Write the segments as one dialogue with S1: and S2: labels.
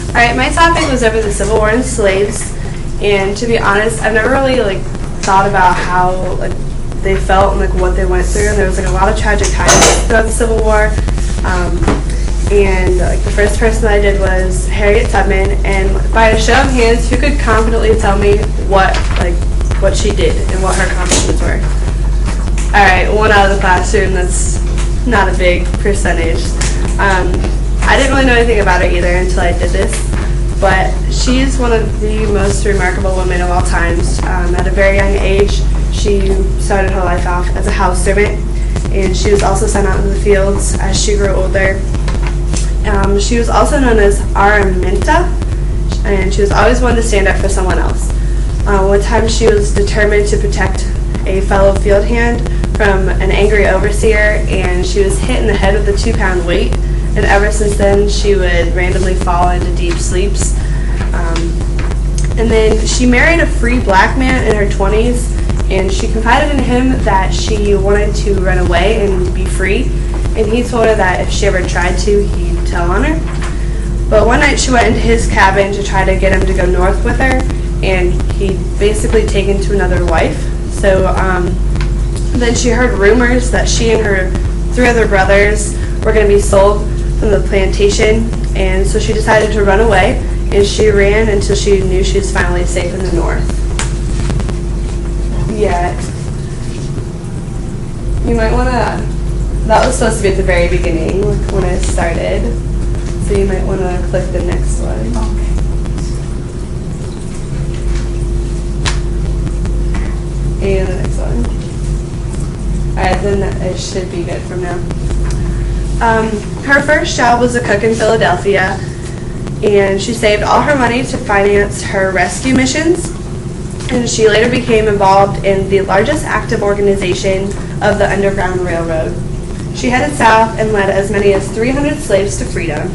S1: Alright, my topic was over the Civil War and slaves, and to be honest, I've never really thought about how they felt and what they went through, and there was a lot of tragic times throughout the Civil War. And the first person that I did was Harriet Tubman, and by a show of hands, who could confidently tell me what she did and what her accomplishments were? Alright, one out of the classroom. That's not a big percentage. I didn't really know anything about her either until I did this, but she's one of the most remarkable women of all times. At a very young age, she started her life off as a house servant, and she was also sent out into the fields as she grew older. She was also known as Araminta, and she was always one to stand up for someone else. One time she was determined to protect a fellow field hand from an angry overseer, and she was hit in the head with a 2-pound weight, and ever since then she would randomly fall into deep sleeps. And then she married a free black man in her 20s, and she confided in him that she wanted to run away and be free, and he told her that if she ever tried to, he'd tell on her. But one night she went into his cabin to try to get him to go north with her, and he'd basically taken to another wife. So then she heard rumors that she and her 3 other brothers were going to be sold from the plantation, and so she decided to run away, and she ran until she knew she was finally safe in the north. Yet, you might want to, that was supposed to be at the very beginning when I started, so you might want to click the next one. And the next one. Alright, then it should be good from now. Her first job was a cook in Philadelphia, and she saved all her money to finance her rescue missions, and she later became involved in the largest active organization of the Underground Railroad. She headed south and led as many as 300 slaves to freedom.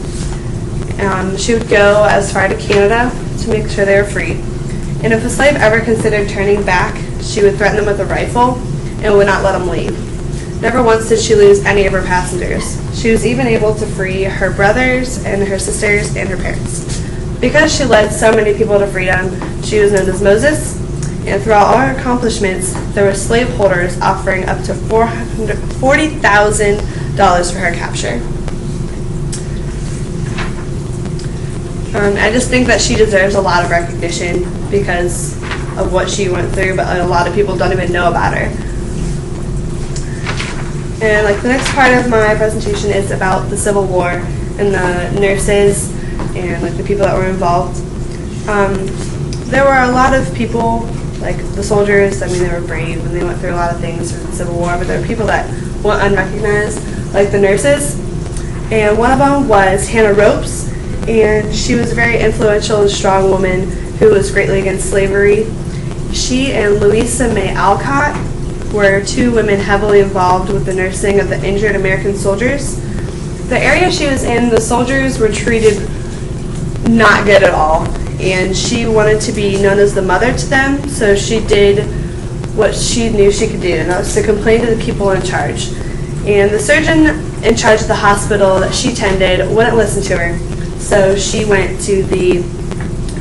S1: She would go as far to Canada to make sure they were free. And if a slave ever considered turning back, she would threaten them with a rifle and would not let them leave. Never once did she lose any of her passengers. She was even able to free her brothers and her sisters and her parents. Because she led so many people to freedom, she was known as Moses, and throughout all her accomplishments, there were slaveholders offering up to $40,000 for her capture. I just think that she deserves a lot of recognition because of what she went through, but a lot of people don't even know about her. And the next part of my presentation is about the Civil War and the nurses and the people that were involved. There were a lot of people, the soldiers. I mean, they were brave and they went through a lot of things for the Civil War, but there were people that went unrecognized, like the nurses. And one of them was Hannah Ropes, and she was a very influential and strong woman who was greatly against slavery. She and Louisa May Alcott were 2 women heavily involved with the nursing of the injured American soldiers. The area she was in, the soldiers were treated not good at all, and she wanted to be known as the mother to them, so she did what she knew she could do, and that was to complain to the people in charge. And the surgeon in charge of the hospital that she tended wouldn't listen to her, so she went to the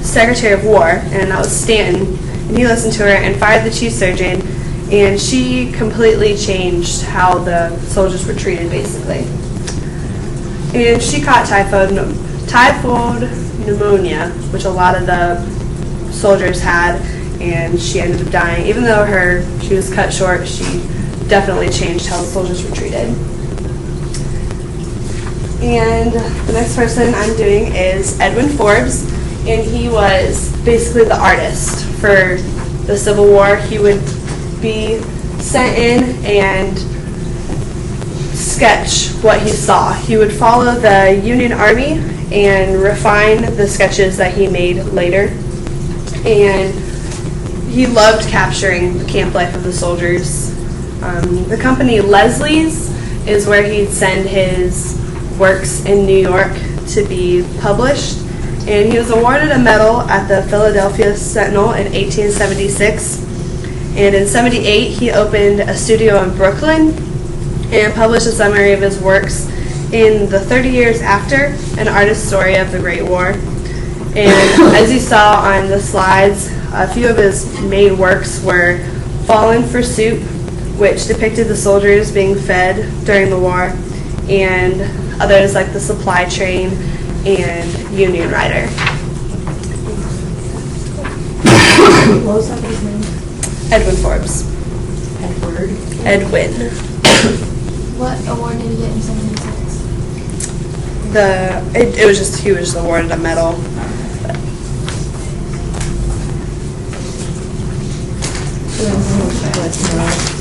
S1: Secretary of War, and that was Stanton, and he listened to her and fired the chief surgeon, and she completely changed how the soldiers were treated, basically. And she caught typhoid pneumonia, which a lot of the soldiers had, and she ended up dying. Even though she was cut short, she definitely changed how the soldiers were treated. And the next person I'm doing is Edwin Forbes, and he was basically the artist for the Civil War. He would be sent in and sketch what he saw. He would follow the Union Army and refine the sketches that he made later. And he loved capturing the camp life of the soldiers. The company Leslie's is where he'd send his works in New York to be published. And he was awarded a medal at the Philadelphia Sentinel in 1876. And in 78, he opened a studio in Brooklyn and published a summary of his works in the 30 Years After, an artist's story of the Great War. And as you saw on the slides, a few of his main works were Fallen for Soup, which depicted the soldiers being fed during the war, and others like The Supply Train and Union Rider.
S2: What was that his name?
S1: Edwin Forbes.
S2: Edward.
S1: Edwin.
S3: What award did he get in 76?
S1: It was just, he was just awarded a medal.
S2: What's